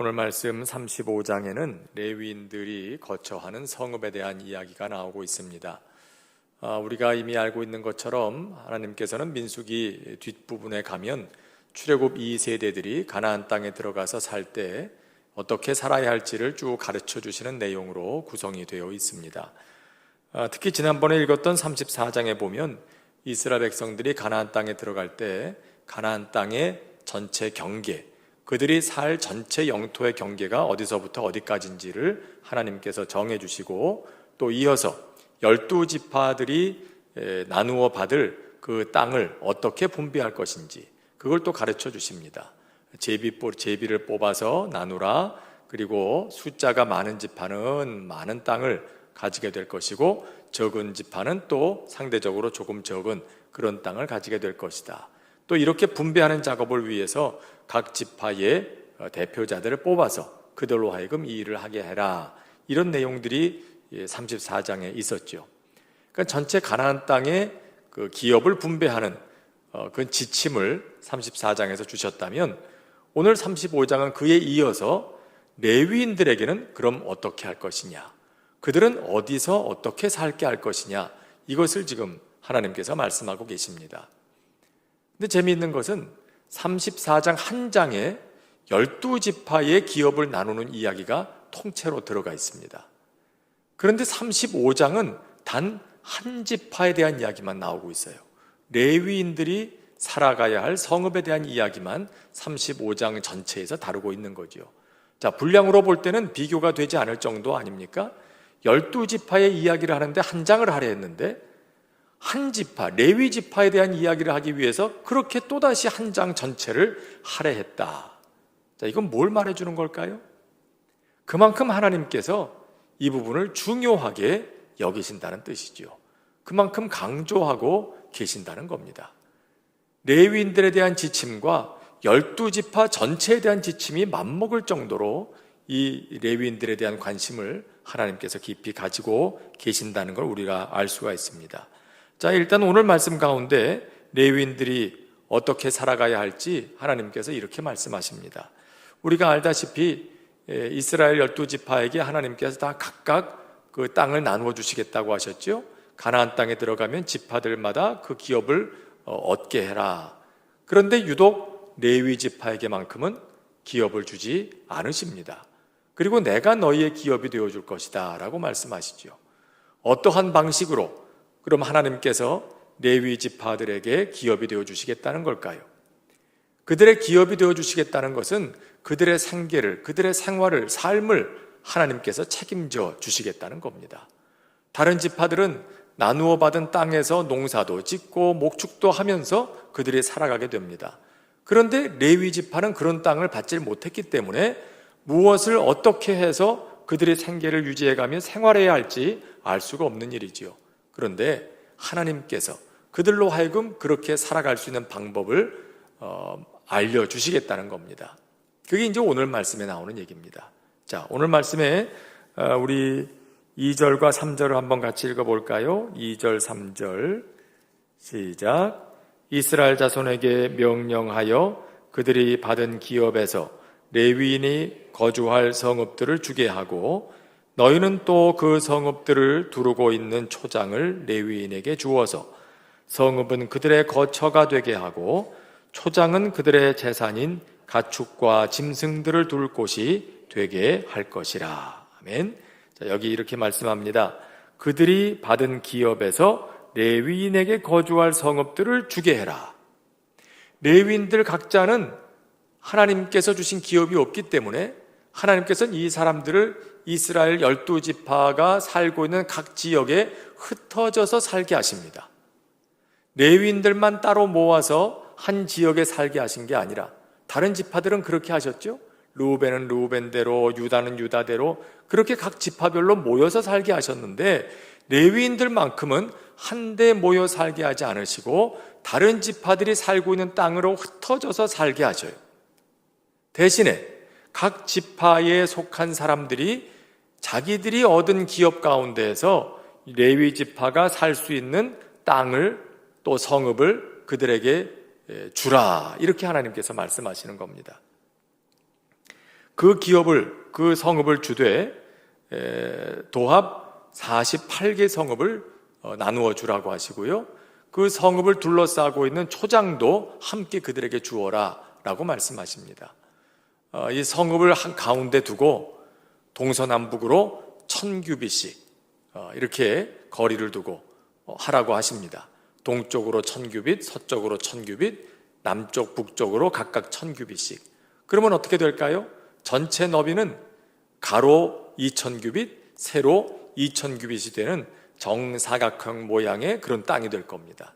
오늘 말씀 35장에는 레위인들이 거처하는 성읍에 대한 이야기가 나오고 있습니다. 우리가 이미 알고 있는 것처럼 하나님께서는 민수기 뒷부분에 가면 출애굽 2세대들이 가나안 땅에 들어가서 살 때 어떻게 살아야 할지를 쭉 가르쳐 주시는 내용으로 구성이 되어 있습니다. 특히 지난번에 읽었던 34장에 보면 이스라엘 백성들이 가나안 땅에 들어갈 때 가나안 땅의 전체 경계, 그들이 살 전체 영토의 경계가 어디서부터 어디까지인지를 하나님께서 정해 주시고, 또 이어서 12지파들이 나누어 받을 그 땅을 어떻게 분배할 것인지 그걸 또 가르쳐 주십니다. 제비를 뽑아서 나누라. 그리고 숫자가 많은 지파는 많은 땅을 가지게 될 것이고, 적은 지파는 또 상대적으로 조금 적은 그런 땅을 가지게 될 것이다. 또 이렇게 분배하는 작업을 위해서 각 지파의 대표자들을 뽑아서 그들로 하여금 이 일을 하게 해라. 이런 내용들이 34장에 있었죠. 그러니까 전체 가나안 땅의 그 기업을 분배하는 그 지침을 34장에서 주셨다면, 오늘 35장은 그에 이어서 레위인들에게는 그럼 어떻게 할 것이냐, 그들은 어디서 어떻게 살게 할 것이냐, 이것을 지금 하나님께서 말씀하고 계십니다. 근데 재미있는 것은 34장 한 장에 12지파의 기업을 나누는 이야기가 통째로 들어가 있습니다. 그런데 35장은 단 한 지파에 대한 이야기만 나오고 있어요. 레위인들이 살아가야 할 성읍에 대한 이야기만 35장 전체에서 다루고 있는 거죠. 자, 분량으로 볼 때는 비교가 되지 않을 정도 아닙니까? 12지파의 이야기를 하는데 한 장을 하려 했는데, 한 지파, 레위 지파에 대한 이야기를 하기 위해서 그렇게 또다시 한 장 전체를 하려 했다. 자, 이건 뭘 말해주는 걸까요? 그만큼 하나님께서 이 부분을 중요하게 여기신다는 뜻이죠. 그만큼 강조하고 계신다는 겁니다. 레위인들에 대한 지침과 12지파 전체에 대한 지침이 맞먹을 정도로 이 레위인들에 대한 관심을 하나님께서 깊이 가지고 계신다는 걸 우리가 알 수가 있습니다. 자, 일단 오늘 말씀 가운데 레위인들이 어떻게 살아가야 할지 하나님께서 이렇게 말씀하십니다. 우리가 알다시피 이스라엘 12지파에게 하나님께서 다 각각 그 땅을 나누어 주시겠다고 하셨죠. 가나안 땅에 들어가면 지파들마다 그 기업을 얻게 해라. 그런데 유독 레위 지파에게만큼은 기업을 주지 않으십니다. 그리고 내가 너희의 기업이 되어줄 것이다 라고 말씀하시죠. 어떠한 방식으로 그럼 하나님께서 레위 지파들에게 기업이 되어주시겠다는 걸까요? 그들의 기업이 되어주시겠다는 것은 그들의 생계를, 그들의 생활을, 삶을 하나님께서 책임져 주시겠다는 겁니다. 다른 지파들은 나누어 받은 땅에서 농사도 짓고 목축도 하면서 그들이 살아가게 됩니다. 그런데 레위 지파는 그런 땅을 받지 못했기 때문에 무엇을 어떻게 해서 그들의 생계를 유지해가며 생활해야 할지 알 수가 없는 일이지요. 그런데 하나님께서 그들로 하여금 그렇게 살아갈 수 있는 방법을 알려주시겠다는 겁니다. 그게 이제 오늘 말씀에 나오는 얘기입니다. 자, 오늘 말씀에 우리 2절과 3절을 한번 같이 읽어볼까요? 2절, 3절 시작. 이스라엘 자손에게 명령하여 그들이 받은 기업에서 레위인이 거주할 성읍들을 주게 하고, 너희는 또 그 성읍들을 두르고 있는 초장을 레위인에게 주어서 성읍은 그들의 거처가 되게 하고 초장은 그들의 재산인 가축과 짐승들을 둘 곳이 되게 할 것이라. 아멘. 자, 여기 이렇게 말씀합니다. 그들이 받은 기업에서 레위인에게 거주할 성읍들을 주게 해라. 레위인들 각자는 하나님께서 주신 기업이 없기 때문에 하나님께서는 이 사람들을 이스라엘 12지파가 살고 있는 각 지역에 흩어져서 살게 하십니다. 레위인들만 따로 모아서 한 지역에 살게 하신 게 아니라 다른 지파들은 그렇게 하셨죠. 르우벤은 르우벤대로, 유다는 유다대로 그렇게 각 지파별로 모여서 살게 하셨는데, 레위인들만큼은 한데 모여 살게 하지 않으시고 다른 지파들이 살고 있는 땅으로 흩어져서 살게 하셔요. 대신에 각 지파에 속한 사람들이 자기들이 얻은 기업 가운데에서 레위 지파가 살 수 있는 땅을, 또 성읍을 그들에게 주라, 이렇게 하나님께서 말씀하시는 겁니다. 그 기업을, 그 성읍을 주되 도합 48개 성읍을 나누어 주라고 하시고요. 그 성읍을 둘러싸고 있는 초장도 함께 그들에게 주어라 라고 말씀하십니다. 이 성읍을 한 가운데 두고 동서남북으로 1000규빗씩 이렇게 거리를 두고 하라고 하십니다. 동쪽으로 1000규빗, 서쪽으로 1000규빗, 남쪽, 북쪽으로 각각 1000규빗씩. 그러면 어떻게 될까요? 전체 너비는 가로 2000규빗, 세로 2000규빗이 되는 정사각형 모양의 그런 땅이 될 겁니다.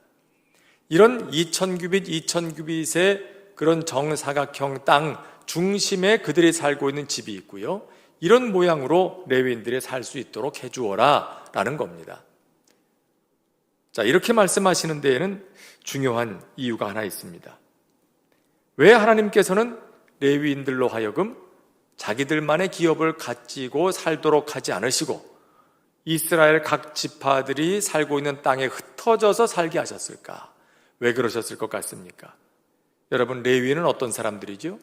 이런 2000규빗, 2000규빗의 그런 정사각형 땅 중심에 그들이 살고 있는 집이 있고요. 이런 모양으로 레위인들이 살 수 있도록 해주어라 라는 겁니다. 자, 이렇게 말씀하시는 데에는 중요한 이유가 하나 있습니다. 왜 하나님께서는 레위인들로 하여금 자기들만의 기업을 가지고 살도록 하지 않으시고 이스라엘 각 지파들이 살고 있는 땅에 흩어져서 살게 하셨을까? 왜 그러셨을 것 같습니까? 여러분, 레위인은 어떤 사람들이죠?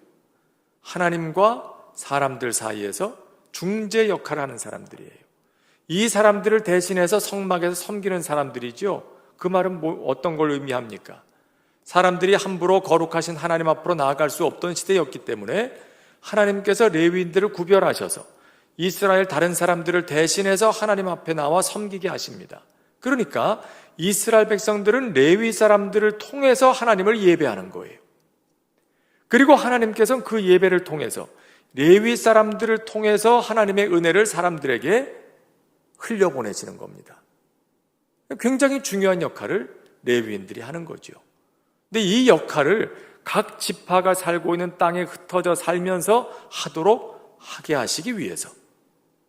하나님과 사람들 사이에서 중재 역할을 하는 사람들이에요. 이 사람들을 대신해서 성막에서 섬기는 사람들이죠. 그 말은 어떤 걸 의미합니까? 사람들이 함부로 거룩하신 하나님 앞으로 나아갈 수 없던 시대였기 때문에 하나님께서 레위인들을 구별하셔서 이스라엘 다른 사람들을 대신해서 하나님 앞에 나와 섬기게 하십니다. 그러니까 이스라엘 백성들은 레위 사람들을 통해서 하나님을 예배하는 거예요. 그리고 하나님께서는 그 예배를 통해서 레위 사람들을 통해서 하나님의 은혜를 사람들에게 흘려보내시는 겁니다. 굉장히 중요한 역할을 레위인들이 하는 거죠. 근데 이 역할을 각 지파가 살고 있는 땅에 흩어져 살면서 하도록 하게 하시기 위해서,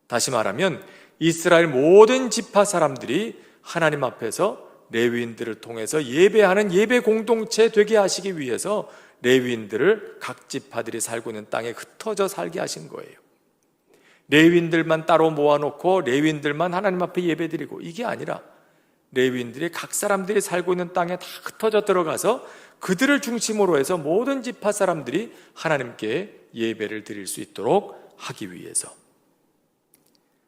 다시 말하면 이스라엘 모든 지파 사람들이 하나님 앞에서 레위인들을 통해서 예배하는 예배 공동체 되게 하시기 위해서 레위인들을 각 지파들이 살고 있는 땅에 흩어져 살게 하신 거예요. 레위인들만 따로 모아놓고 레위인들만 하나님 앞에 예배드리고, 이게 아니라 레위인들이 각 사람들이 살고 있는 땅에 다 흩어져 들어가서 그들을 중심으로 해서 모든 지파 사람들이 하나님께 예배를 드릴 수 있도록 하기 위해서,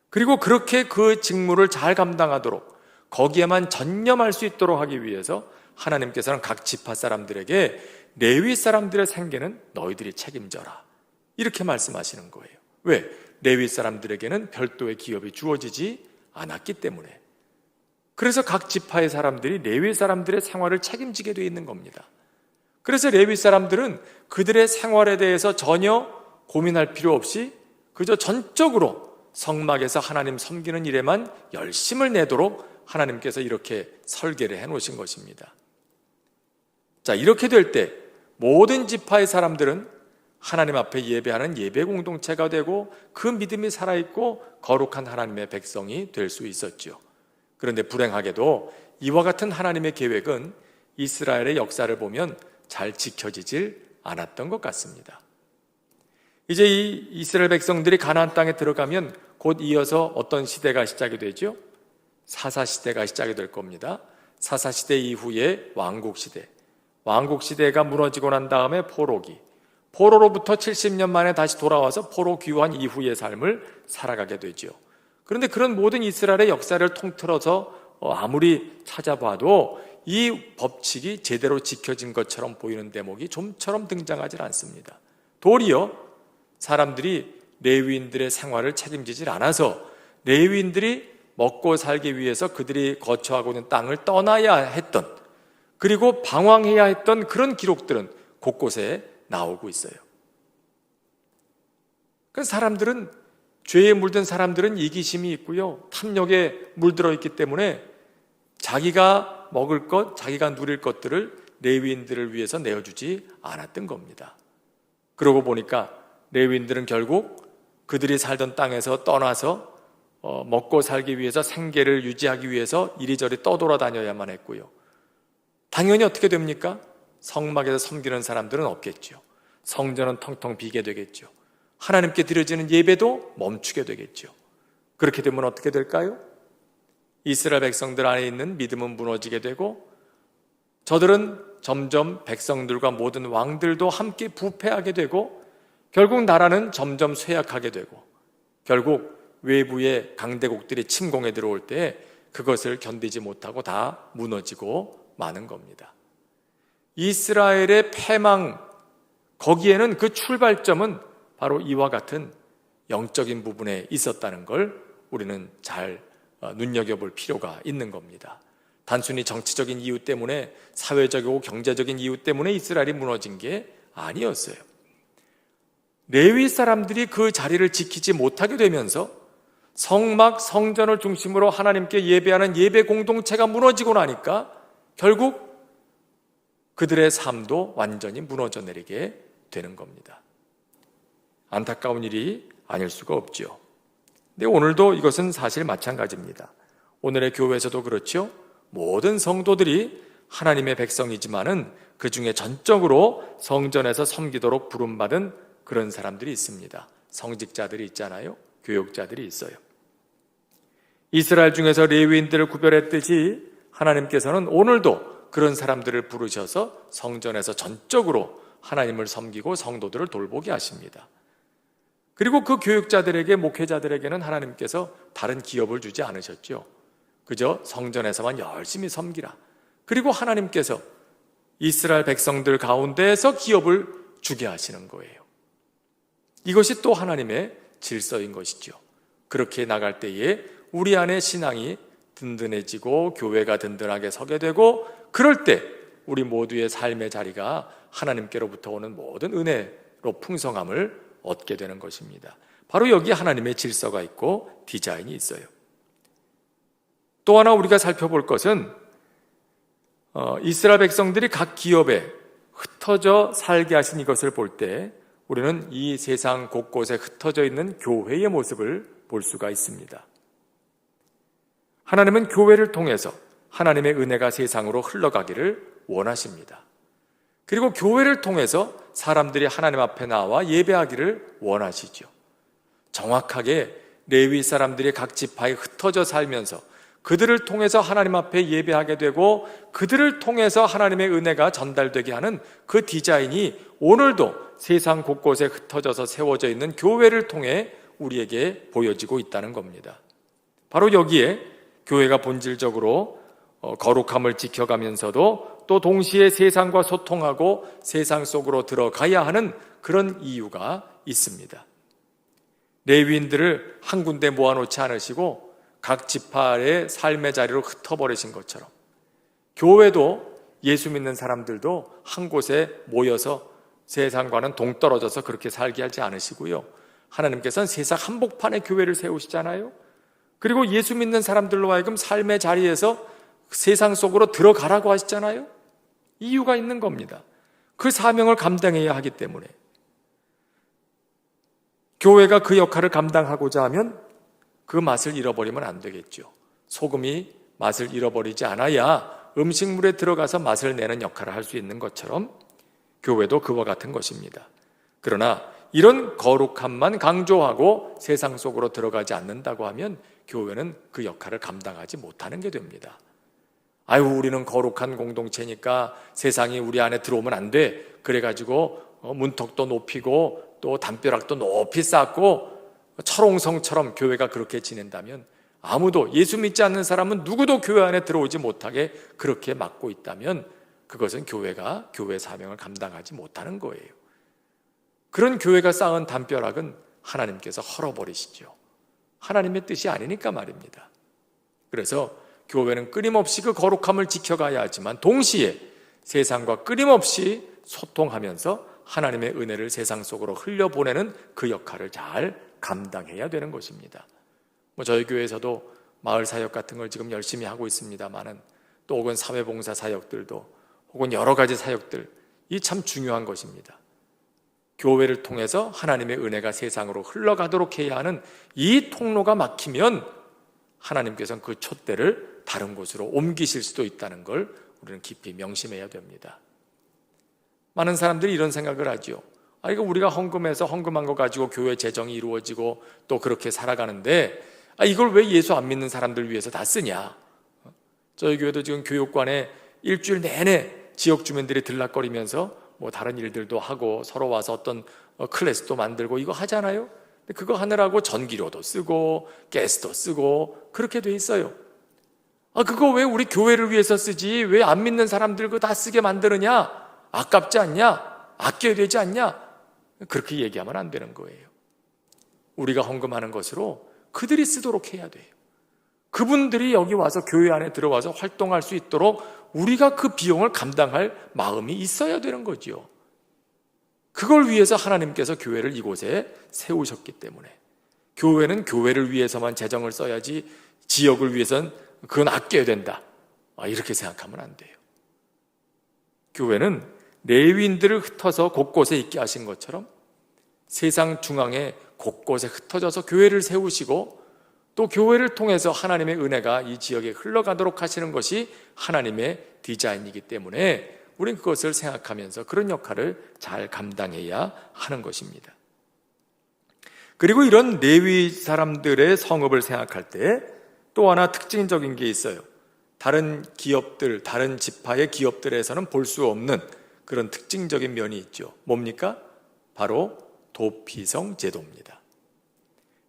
그리고 그렇게 그 직무를 잘 감당하도록 거기에만 전념할 수 있도록 하기 위해서 하나님께서는 각 지파 사람들에게 레위 사람들의 생계는 너희들이 책임져라, 이렇게 말씀하시는 거예요. 왜? 레위 사람들에게는 별도의 기업이 주어지지 않았기 때문에. 그래서 각 지파의 사람들이 레위 사람들의 생활을 책임지게 되어 있는 겁니다. 그래서 레위 사람들은 그들의 생활에 대해서 전혀 고민할 필요 없이 그저 전적으로 성막에서 하나님 섬기는 일에만 열심을 내도록 하나님께서 이렇게 설계를 해놓으신 것입니다. 자, 이렇게 될 때 모든 지파의 사람들은 하나님 앞에 예배하는 예배 공동체가 되고 그 믿음이 살아있고 거룩한 하나님의 백성이 될 수 있었죠. 그런데 불행하게도 이와 같은 하나님의 계획은 이스라엘의 역사를 보면 잘 지켜지질 않았던 것 같습니다. 이제 이 이스라엘 백성들이 가나안 땅에 들어가면 곧 이어서 어떤 시대가 시작이 되죠? 사사시대가 시작이 될 겁니다. 사사시대 이후에 왕국시대, 왕국시대가 무너지고 난 다음에 포로기, 포로로부터 70년 만에 다시 돌아와서 포로 귀환 이후의 삶을 살아가게 되죠. 그런데 그런 모든 이스라엘의 역사를 통틀어서 아무리 찾아봐도 이 법칙이 제대로 지켜진 것처럼 보이는 대목이 좀처럼 등장하지 않습니다. 도리어 사람들이 레위인들의 생활을 책임지질 않아서 레위인들이 먹고 살기 위해서 그들이 거처하고 있는 땅을 떠나야 했던, 그리고 방황해야 했던 그런 기록들은 곳곳에 나오고 있어요. 그 사람들은, 죄에 물든 사람들은 이기심이 있고요, 탐욕에 물들어 있기 때문에 자기가 먹을 것, 자기가 누릴 것들을 레위인들을 위해서 내어주지 않았던 겁니다. 그러고 보니까 레위인들은 결국 그들이 살던 땅에서 떠나서 먹고 살기 위해서, 생계를 유지하기 위해서 이리저리 떠돌아다녀야만 했고요. 당연히 어떻게 됩니까? 성막에서 섬기는 사람들은 없겠죠. 성전은 텅텅 비게 되겠죠. 하나님께 드려지는 예배도 멈추게 되겠죠. 그렇게 되면 어떻게 될까요? 이스라엘 백성들 안에 있는 믿음은 무너지게 되고, 저들은 점점 백성들과 모든 왕들도 함께 부패하게 되고, 결국 나라는 점점 쇠약하게 되고 결국 외부의 강대국들이 침공해 들어올 때 그것을 견디지 못하고 다 무너지고 마는 겁니다. 이스라엘의 패망, 거기에는 그 출발점은 바로 이와 같은 영적인 부분에 있었다는 걸 우리는 잘 눈여겨볼 필요가 있는 겁니다. 단순히 정치적인 이유 때문에, 사회적이고 경제적인 이유 때문에 이스라엘이 무너진 게 아니었어요. 레위 사람들이 그 자리를 지키지 못하게 되면서 성막, 성전을 중심으로 하나님께 예배하는 예배 공동체가 무너지고 나니까 결국 그들의 삶도 완전히 무너져 내리게 되는 겁니다. 안타까운 일이 아닐 수가 없죠. 근데 오늘도 이것은 사실 마찬가지입니다. 오늘의 교회에서도 그렇죠. 모든 성도들이 하나님의 백성이지만은 그 중에 전적으로 성전에서 섬기도록 부름받은 그런 사람들이 있습니다. 성직자들이 있잖아요. 교역자들이 있어요. 이스라엘 중에서 레위인들을 구별했듯이 하나님께서는 오늘도 그런 사람들을 부르셔서 성전에서 전적으로 하나님을 섬기고 성도들을 돌보게 하십니다. 그리고 그 교육자들에게, 목회자들에게는 하나님께서 다른 기업을 주지 않으셨죠. 그저 성전에서만 열심히 섬기라. 그리고 하나님께서 이스라엘 백성들 가운데에서 기업을 주게 하시는 거예요. 이것이 또 하나님의 질서인 것이죠. 그렇게 나갈 때에 우리 안에 신앙이 든든해지고 교회가 든든하게 서게 되고, 그럴 때 우리 모두의 삶의 자리가 하나님께로부터 오는 모든 은혜로 풍성함을 얻게 되는 것입니다. 바로 여기 하나님의 질서가 있고 디자인이 있어요. 또 하나 우리가 살펴볼 것은 이스라엘 백성들이 각 기업에 흩어져 살게 하신 이것을 볼 때 우리는 이 세상 곳곳에 흩어져 있는 교회의 모습을 볼 수가 있습니다. 하나님은 교회를 통해서 하나님의 은혜가 세상으로 흘러가기를 원하십니다. 그리고 교회를 통해서 사람들이 하나님 앞에 나와 예배하기를 원하시죠. 정확하게 레위 사람들이 각 지파에 흩어져 살면서 그들을 통해서 하나님 앞에 예배하게 되고 그들을 통해서 하나님의 은혜가 전달되게 하는 그 디자인이 오늘도 세상 곳곳에 흩어져서 세워져 있는 교회를 통해 우리에게 보여지고 있다는 겁니다. 바로 여기에 교회가 본질적으로 거룩함을 지켜가면서도 또 동시에 세상과 소통하고 세상 속으로 들어가야 하는 그런 이유가 있습니다. 레위인들을 한 군데 모아놓지 않으시고 각 지파의 삶의 자리로 흩어버리신 것처럼 교회도 예수 믿는 사람들도 한 곳에 모여서 세상과는 동떨어져서 그렇게 살게 하지 않으시고요. 하나님께서는 세상 한복판에 교회를 세우시잖아요. 그리고 예수 믿는 사람들로 하여금 삶의 자리에서 세상 속으로 들어가라고 하시잖아요. 이유가 있는 겁니다. 그 사명을 감당해야 하기 때문에. 교회가 그 역할을 감당하고자 하면 그 맛을 잃어버리면 안 되겠죠. 소금이 맛을 잃어버리지 않아야 음식물에 들어가서 맛을 내는 역할을 할 수 있는 것처럼 교회도 그와 같은 것입니다. 그러나 이런 거룩함만 강조하고 세상 속으로 들어가지 않는다고 하면 교회는 그 역할을 감당하지 못하는 게 됩니다. 아유, 우리는 거룩한 공동체니까 세상이 우리 안에 들어오면 안 돼. 그래가지고 문턱도 높이고 또 담벼락도 높이 쌓고 철옹성처럼 교회가 그렇게 지낸다면, 아무도 예수 믿지 않는 사람은 누구도 교회 안에 들어오지 못하게 그렇게 막고 있다면 그것은 교회가 교회 사명을 감당하지 못하는 거예요. 그런 교회가 쌓은 담벼락은 하나님께서 헐어버리시죠. 하나님의 뜻이 아니니까 말입니다. 그래서 교회는 끊임없이 그 거룩함을 지켜가야 하지만 동시에 세상과 끊임없이 소통하면서 하나님의 은혜를 세상 속으로 흘려보내는 그 역할을 잘 감당해야 되는 것입니다. 저희 교회에서도 마을 사역 같은 걸 지금 열심히 하고 있습니다만은, 또 혹은 사회봉사 사역들도 혹은 여러 가지 사역들, 이 참 중요한 것입니다. 교회를 통해서 하나님의 은혜가 세상으로 흘러가도록 해야 하는 이 통로가 막히면 하나님께서는 그 촛대를 다른 곳으로 옮기실 수도 있다는 걸 우리는 깊이 명심해야 됩니다. 많은 사람들이 이런 생각을 하죠. 이거 우리가 헌금해서 헌금한 거 가지고 교회 재정이 이루어지고 또 그렇게 살아가는데 이걸 왜 예수 안 믿는 사람들 위해서 다 쓰냐. 저희 교회도 지금 교육관에 일주일 내내 지역 주민들이 들락거리면서 다른 일들도 하고 서로 와서 어떤 클래스도 만들고 이거 하잖아요. 근데 그거 하느라고 전기료도 쓰고 가스도 쓰고 그렇게 돼 있어요. 그거 왜 우리 교회를 위해서 쓰지? 왜 안 믿는 사람들 그거 다 쓰게 만드느냐? 아깝지 않냐? 아껴야 되지 않냐? 그렇게 얘기하면 안 되는 거예요. 우리가 헌금하는 것으로 그들이 쓰도록 해야 돼요. 그분들이 여기 와서 교회 안에 들어와서 활동할 수 있도록 우리가 그 비용을 감당할 마음이 있어야 되는 거지요. 그걸 위해서 하나님께서 교회를 이곳에 세우셨기 때문에 교회는 교회를 위해서만 재정을 써야지 지역을 위해서는 그건 아껴야 된다, 이렇게 생각하면 안 돼요. 교회는 레위인들을 흩어서 곳곳에 있게 하신 것처럼 세상 중앙에 곳곳에 흩어져서 교회를 세우시고 또 교회를 통해서 하나님의 은혜가 이 지역에 흘러가도록 하시는 것이 하나님의 디자인이기 때문에 우리는 그것을 생각하면서 그런 역할을 잘 감당해야 하는 것입니다. 그리고 이런 레위 사람들의 성읍을 생각할 때 또 하나 특징적인 게 있어요. 다른 기업들, 다른 지파의 기업들에서는 볼 수 없는 그런 특징적인 면이 있죠. 뭡니까? 바로 도피성 제도입니다.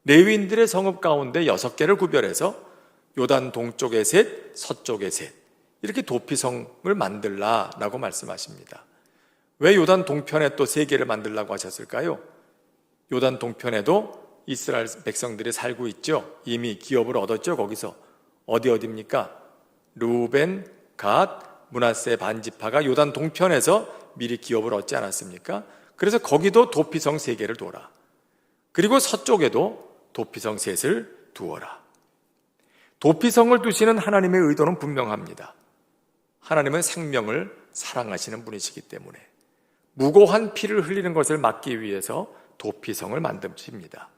레위인들의 성읍 가운데 6개를 구별해서 요단 동쪽에 셋, 서쪽에 셋, 이렇게 도피성을 만들라라고 말씀하십니다. 왜 요단 동편에 또 3개를 만들라고 하셨을까요? 요단 동편에도 이스라엘 백성들이 살고 있죠. 이미 기업을 얻었죠. 거기서 어디입니까? 루벤, 갓, 므낫세 반지파가 요단 동편에서 미리 기업을 얻지 않았습니까? 그래서 거기도 도피성 3개를 둬라. 그리고 서쪽에도 도피성 3을 두어라. 도피성을 두시는 하나님의 의도는 분명합니다. 하나님은 생명을 사랑하시는 분이시기 때문에 무고한 피를 흘리는 것을 막기 위해서 도피성을 만드십니다.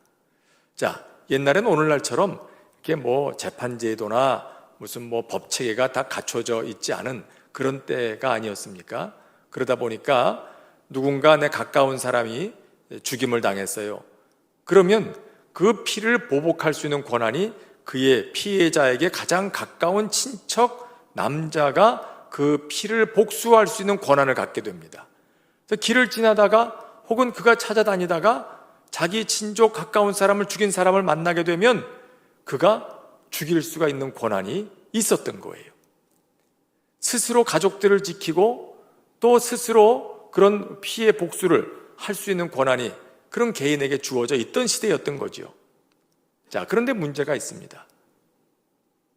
자, 옛날엔 오늘날처럼 이렇게 재판제도나 무슨 법체계가 다 갖춰져 있지 않은 그런 때가 아니었습니까? 그러다 보니까 누군가 내 가까운 사람이 죽임을 당했어요. 그러면 그 피를 보복할 수 있는 권한이 그의 피해자에게 가장 가까운 친척 남자가 그 피를 복수할 수 있는 권한을 갖게 됩니다. 그래서 길을 지나다가 혹은 그가 찾아다니다가 자기 친족 가까운 사람을 죽인 사람을 만나게 되면 그가 죽일 수가 있는 권한이 있었던 거예요. 스스로 가족들을 지키고 또 스스로 그런 피해 복수를 할 수 있는 권한이 그런 개인에게 주어져 있던 시대였던 거죠. 자, 그런데 문제가 있습니다.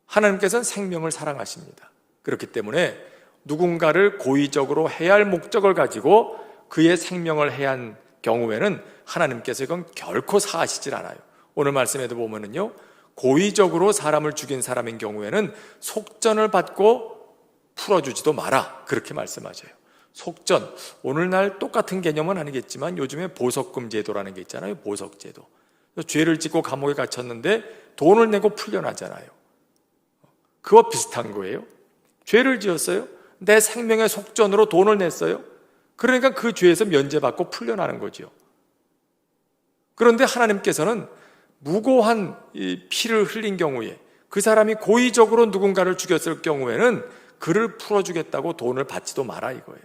하나님께서는 생명을 사랑하십니다. 그렇기 때문에 누군가를 고의적으로 해야 할 목적을 가지고 그의 생명을 해한 경우에는 하나님께서 이건 결코 사하시질 않아요. 오늘 말씀에도 보면은요, 고의적으로 사람을 죽인 사람인 경우에는 속전을 받고 풀어주지도 마라, 그렇게 말씀하셔요. 속전, 오늘날 똑같은 개념은 아니겠지만 요즘에 보석금 제도라는 게 있잖아요. 보석제도. 죄를 짓고 감옥에 갇혔는데 돈을 내고 풀려나잖아요. 그거 비슷한 거예요. 죄를 지었어요. 내 생명의 속전으로 돈을 냈어요. 그러니까 그 죄에서 면제받고 풀려나는 거죠. 그런데 하나님께서는 무고한 이 피를 흘린 경우에 그 사람이 고의적으로 누군가를 죽였을 경우에는 그를 풀어주겠다고 돈을 받지도 마라 이거예요.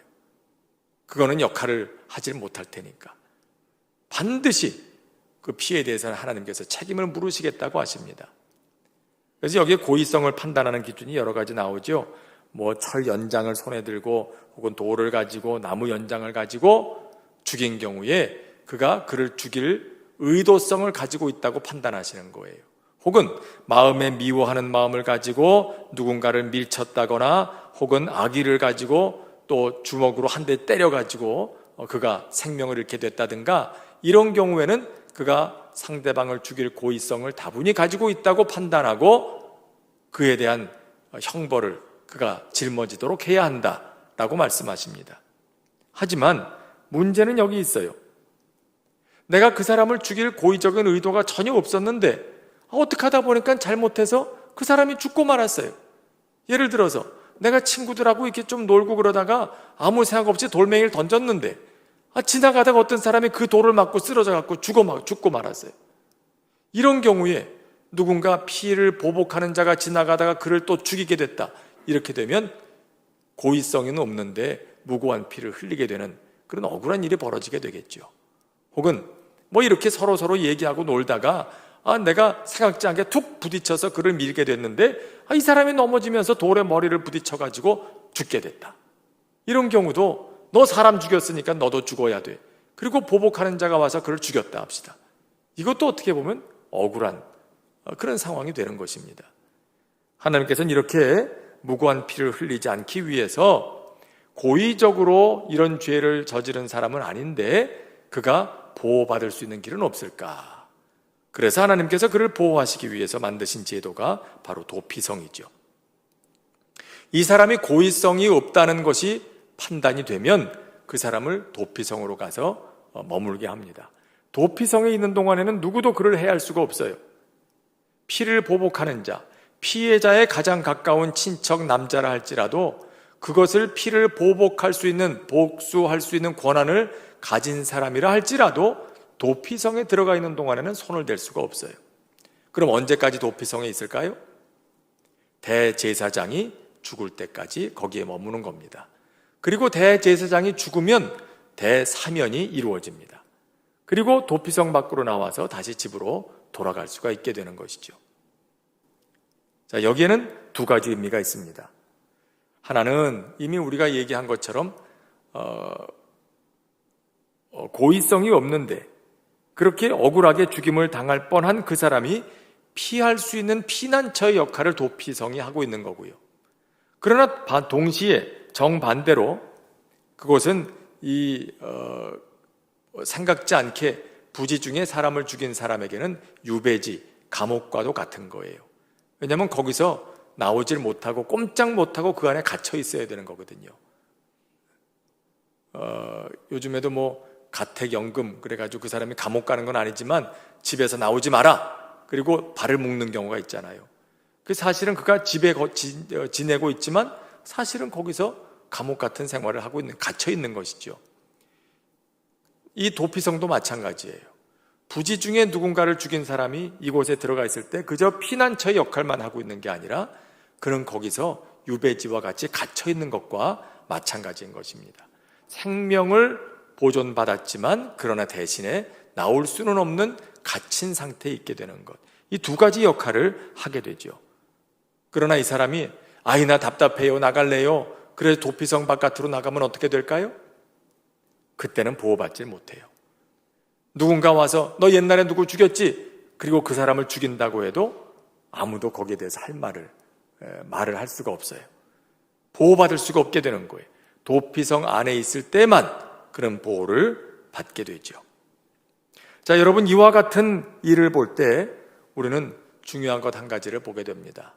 그거는 역할을 하지 못할 테니까 반드시 그 피해에 대해서는 하나님께서 책임을 물으시겠다고 하십니다. 그래서 여기에 고의성을 판단하는 기준이 여러 가지 나오죠. 철 연장을 손에 들고 혹은 돌을 가지고 나무 연장을 가지고 죽인 경우에 그가 그를 죽일 의도성을 가지고 있다고 판단하시는 거예요. 혹은 마음에 미워하는 마음을 가지고 누군가를 밀쳤다거나 혹은 악의를 가지고 또 주먹으로 한 대 때려가지고 그가 생명을 잃게 됐다든가 이런 경우에는 그가 상대방을 죽일 고의성을 다분히 가지고 있다고 판단하고 그에 대한 형벌을 그가 짊어지도록 해야 한다라고 말씀하십니다. 하지만 문제는 여기 있어요. 내가 그 사람을 죽일 고의적인 의도가 전혀 없었는데 어떻게 하다 보니까 잘못해서 그 사람이 죽고 말았어요. 예를 들어서 내가 친구들하고 이렇게 좀 놀고 그러다가 아무 생각 없이 돌멩이를 던졌는데 지나가다가 어떤 사람이 그 돌을 맞고 쓰러져 갖고 죽고 말았어요. 이런 경우에 누군가 피해를 보복하는 자가 지나가다가 그를 또 죽이게 됐다. 이렇게 되면 고의성은 없는데 무고한 피를 흘리게 되는 그런 억울한 일이 벌어지게 되겠죠. 혹은 뭐 이렇게 서로 얘기하고 놀다가 내가 생각지 않게 툭 부딪혀서 그를 밀게 됐는데 이 사람이 넘어지면서 돌에 머리를 부딪혀가지고 죽게 됐다. 이런 경우도 너 사람 죽였으니까 너도 죽어야 돼. 그리고 보복하는 자가 와서 그를 죽였다 합시다. 이것도 어떻게 보면 억울한 그런 상황이 되는 것입니다. 하나님께서는 이렇게 무고한 피를 흘리지 않기 위해서 고의적으로 이런 죄를 저지른 사람은 아닌데 그가 보호받을 수 있는 길은 없을까? 그래서 하나님께서 그를 보호하시기 위해서 만드신 제도가 바로 도피성이죠. 이 사람이 고의성이 없다는 것이 판단이 되면 그 사람을 도피성으로 가서 머물게 합니다. 도피성에 있는 동안에는 누구도 그를 해할 수가 없어요. 피를 보복하는 자, 피해자의 가장 가까운 친척 남자라 할지라도 그것을 피를 보복할 수 있는, 복수할 수 있는 권한을 가진 사람이라 할지라도 도피성에 들어가 있는 동안에는 손을 댈 수가 없어요. 그럼 언제까지 도피성에 있을까요? 대제사장이 죽을 때까지 거기에 머무는 겁니다. 그리고 대제사장이 죽으면 대사면이 이루어집니다. 그리고 도피성 밖으로 나와서 다시 집으로 돌아갈 수가 있게 되는 것이죠. 자, 여기에는 두 가지 의미가 있습니다. 하나는 이미 우리가 얘기한 것처럼 고의성이 없는데 그렇게 억울하게 죽임을 당할 뻔한 그 사람이 피할 수 있는 피난처의 역할을 도피성이 하고 있는 거고요. 그러나 동시에 정반대로 그것은 생각지 않게 부지 중에 사람을 죽인 사람에게는 유배지, 감옥과도 같은 거예요. 왜냐하면 거기서 나오질 못하고 꼼짝 못하고 그 안에 갇혀 있어야 되는 거거든요. 요즘에도 뭐 가택연금 그래가지고 그 사람이 감옥 가는 건 아니지만 집에서 나오지 마라 그리고 발을 묶는 경우가 있잖아요. 그 사실은 그가 집에 지내고 있지만 사실은 거기서 감옥 같은 생활을 하고 갇혀 있는 것이죠. 이 도피성도 마찬가지예요. 부지 중에 누군가를 죽인 사람이 이곳에 들어가 있을 때 그저 피난처의 역할만 하고 있는 게 아니라 그는 거기서 유배지와 같이 갇혀 있는 것과 마찬가지인 것입니다. 생명을 보존받았지만 그러나 대신에 나올 수는 없는 갇힌 상태에 있게 되는 것. 이 두 가지 역할을 하게 되죠. 그러나 이 사람이 나 답답해요, 나갈래요. 그래서 도피성 바깥으로 나가면 어떻게 될까요? 그때는 보호받지 못해요. 누군가 와서 너 옛날에 누구 죽였지? 그리고 그 사람을 죽인다고 해도 아무도 거기에 대해서 할 말을 할 수가 없어요. 보호받을 수가 없게 되는 거예요. 도피성 안에 있을 때만 그런 보호를 받게 되죠. 자, 여러분, 이와 같은 일을 볼 때 우리는 중요한 것 한 가지를 보게 됩니다.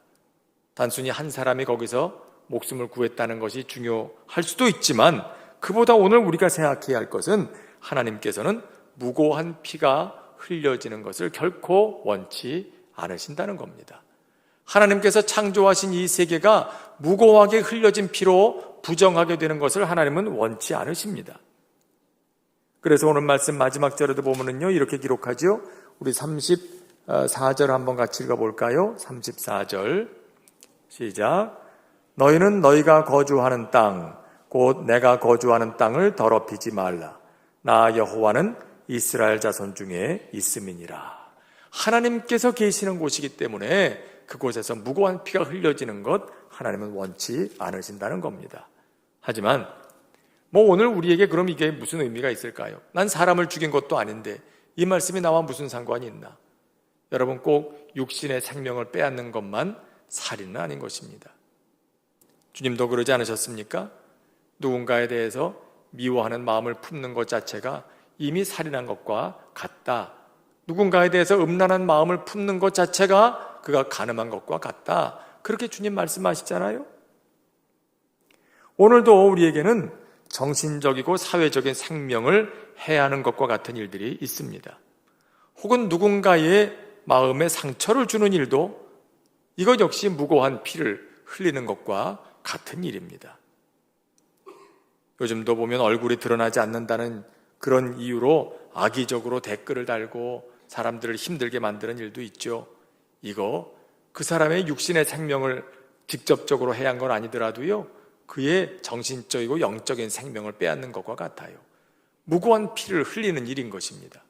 단순히 한 사람이 거기서 목숨을 구했다는 것이 중요할 수도 있지만 그보다 오늘 우리가 생각해야 할 것은 하나님께서는 무고한 피가 흘려지는 것을 결코 원치 않으신다는 겁니다. 하나님께서 창조하신 이 세계가 무고하게 흘려진 피로 부정하게 되는 것을 하나님은 원치 않으십니다. 그래서 오늘 말씀 마지막 절에도 보면은요, 이렇게 기록하죠. 우리 34절 한번 같이 읽어볼까요? 34절 시작. 너희는 너희가 거주하는 땅, 곧 내가 거주하는 땅을 더럽히지 말라. 나 여호와는 이스라엘 자손 중에 있음이니라. 하나님께서 계시는 곳이기 때문에 그곳에서 무고한 피가 흘려지는 것 하나님은 원치 않으신다는 겁니다. 하지만 오늘 우리에게 그럼 이게 무슨 의미가 있을까요? 난 사람을 죽인 것도 아닌데 이 말씀이 나와 무슨 상관이 있나? 여러분, 꼭 육신의 생명을 빼앗는 것만 살인은 아닌 것입니다. 주님도 그러지 않으셨습니까? 누군가에 대해서 미워하는 마음을 품는 것 자체가 이미 살인한 것과 같다. 누군가에 대해서 음란한 마음을 품는 것 자체가 그가 간음한 것과 같다. 그렇게 주님 말씀하시잖아요. 오늘도 우리에게는 정신적이고 사회적인 생명을 해하는 것과 같은 일들이 있습니다. 혹은 누군가의 마음에 상처를 주는 일도 이것 역시 무고한 피를 흘리는 것과 같은 일입니다. 요즘도 보면 얼굴이 드러나지 않는다는 그런 이유로 악의적으로 댓글을 달고 사람들을 힘들게 만드는 일도 있죠. 이거 그 사람의 육신의 생명을 직접적으로 해한 건 아니더라도요, 그의 정신적이고 영적인 생명을 빼앗는 것과 같아요. 무고한 피를 흘리는 일인 것입니다.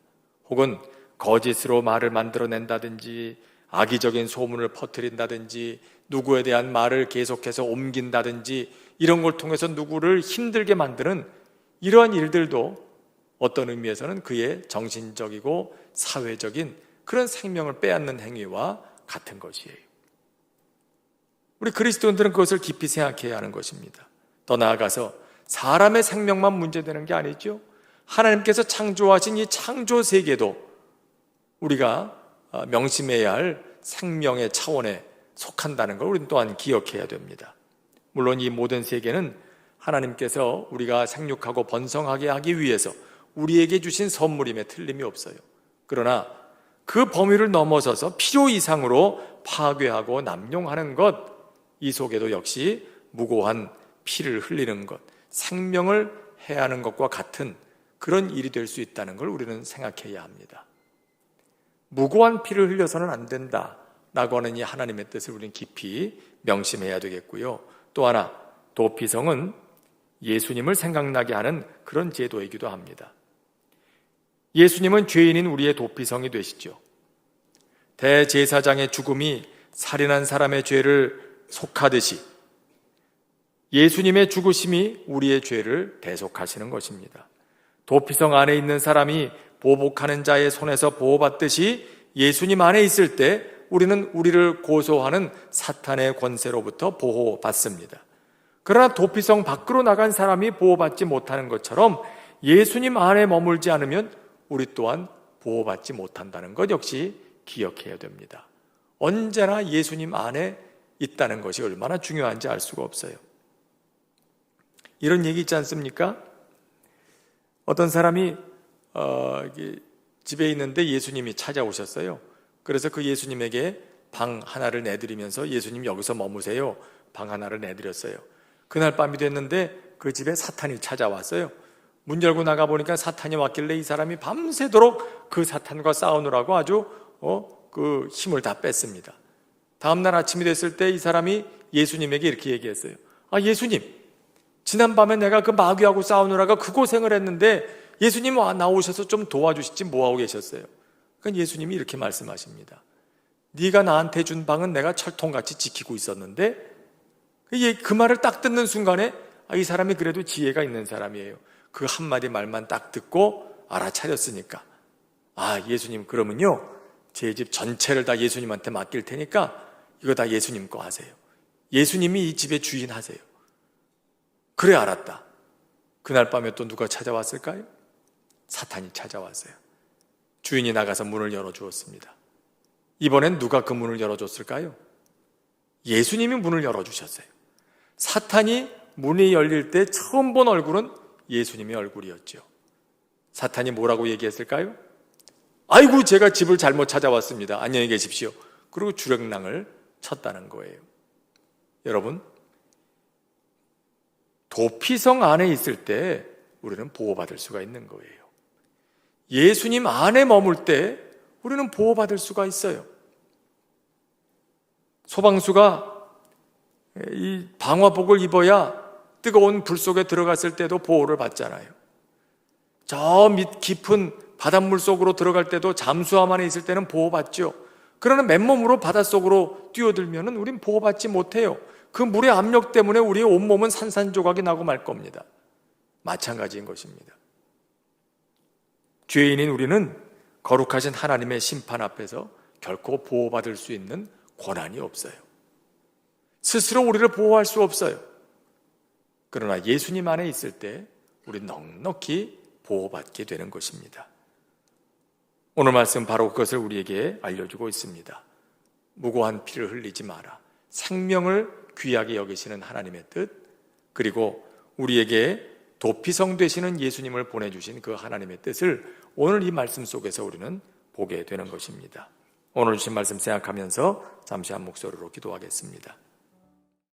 혹은 거짓으로 말을 만들어낸다든지 악의적인 소문을 퍼뜨린다든지 누구에 대한 말을 계속해서 옮긴다든지 이런 걸 통해서 누구를 힘들게 만드는 이러한 일들도 어떤 의미에서는 그의 정신적이고 사회적인 그런 생명을 빼앗는 행위와 같은 것이에요. 우리 그리스도인들은 그것을 깊이 생각해야 하는 것입니다. 더 나아가서 사람의 생명만 문제되는 게 아니죠. 하나님께서 창조하신 이 창조 세계도 우리가 명심해야 할 생명의 차원에 속한다는 걸 우리는 또한 기억해야 됩니다. 물론 이 모든 세계는 하나님께서 우리가 생육하고 번성하게 하기 위해서 우리에게 주신 선물임에 틀림이 없어요. 그러나 그 범위를 넘어서서 필요 이상으로 파괴하고 남용하는 것, 이 속에도 역시 무고한 피를 흘리는 것, 생명을 해하는 것과 같은 그런 일이 될 수 있다는 걸 우리는 생각해야 합니다. 무고한 피를 흘려서는 안 된다라고 하는 이 하나님의 뜻을 우리는 깊이 명심해야 되겠고요. 또 하나, 도피성은 예수님을 생각나게 하는 그런 제도이기도 합니다. 예수님은 죄인인 우리의 도피성이 되시죠. 대제사장의 죽음이 살인한 사람의 죄를 속하듯이 예수님의 죽으심이 우리의 죄를 대속하시는 것입니다. 도피성 안에 있는 사람이 보복하는 자의 손에서 보호받듯이 예수님 안에 있을 때 우리는 우리를 고소하는 사탄의 권세로부터 보호받습니다. 그러나 도피성 밖으로 나간 사람이 보호받지 못하는 것처럼 예수님 안에 머물지 않으면 우리 또한 보호받지 못한다는 것 역시 기억해야 됩니다. 언제나 예수님 안에 있다는 것이 얼마나 중요한지 알 수가 없어요. 이런 얘기 있지 않습니까? 어떤 사람이 집에 있는데 예수님이 찾아오셨어요. 그래서 그 예수님에게 방 하나를 내드리면서 예수님 여기서 머무세요. 방 하나를 내드렸어요. 그날 밤이 됐는데 그 집에 사탄이 찾아왔어요. 문 열고 나가보니까 사탄이 왔길래 이 사람이 밤새도록 그 사탄과 싸우느라고 아주 그 힘을 다 뺐습니다. 다음날 아침이 됐을 때 이 사람이 예수님에게 이렇게 얘기했어요. 예수님, 지난밤에 내가 그 마귀하고 싸우느라가 그 고생을 했는데 예수님 나오셔서 좀 도와주시지 뭐하고 계셨어요? 그러니까 예수님이 이렇게 말씀하십니다. 네가 나한테 준 방은 내가 철통같이 지키고 있었는데 그 말을 딱 듣는 순간에 이 사람이 그래도 지혜가 있는 사람이에요. 그 한마디 말만 딱 듣고 알아차렸으니까 예수님 그러면요 제 집 전체를 다 예수님한테 맡길 테니까 이거 다 예수님 거 하세요. 예수님이 이 집의 주인 하세요. 그래 알았다. 그날 밤에 또 누가 찾아왔을까요? 사탄이 찾아왔어요. 주인이 나가서 문을 열어주었습니다. 이번엔 누가 그 문을 열어줬을까요? 예수님이 문을 열어주셨어요. 사탄이 문이 열릴 때 처음 본 얼굴은 예수님의 얼굴이었죠. 사탄이 뭐라고 얘기했을까요? 아이고 제가 집을 잘못 찾아왔습니다. 안녕히 계십시오. 그리고 주랭랑을 쳤다는 거예요. 여러분, 도피성 안에 있을 때 우리는 보호받을 수가 있는 거예요. 예수님 안에 머물 때 우리는 보호받을 수가 있어요. 소방수가 이 방화복을 입어야 뜨거운 불 속에 들어갔을 때도 보호를 받잖아요. 저 밑 깊은 바닷물 속으로 들어갈 때도 잠수함 안에 있을 때는 보호받죠. 그러나 맨몸으로 바닷속으로 뛰어들면 우린 보호받지 못해요. 그 물의 압력 때문에 우리의 온몸은 산산조각이 나고 말 겁니다. 마찬가지인 것입니다. 죄인인 우리는 거룩하신 하나님의 심판 앞에서 결코 보호받을 수 있는 권한이 없어요. 스스로 우리를 보호할 수 없어요. 그러나 예수님 안에 있을 때 우리 넉넉히 보호받게 되는 것입니다. 오늘 말씀 바로 그것을 우리에게 알려주고 있습니다. 무고한 피를 흘리지 마라. 생명을 귀하게 여기시는 하나님의 뜻, 그리고 우리에게 도피성 되시는 예수님을 보내주신 그 하나님의 뜻을 오늘 이 말씀 속에서 우리는 보게 되는 것입니다. 오늘 주신 말씀 생각하면서 잠시 한 목소리로 기도하겠습니다.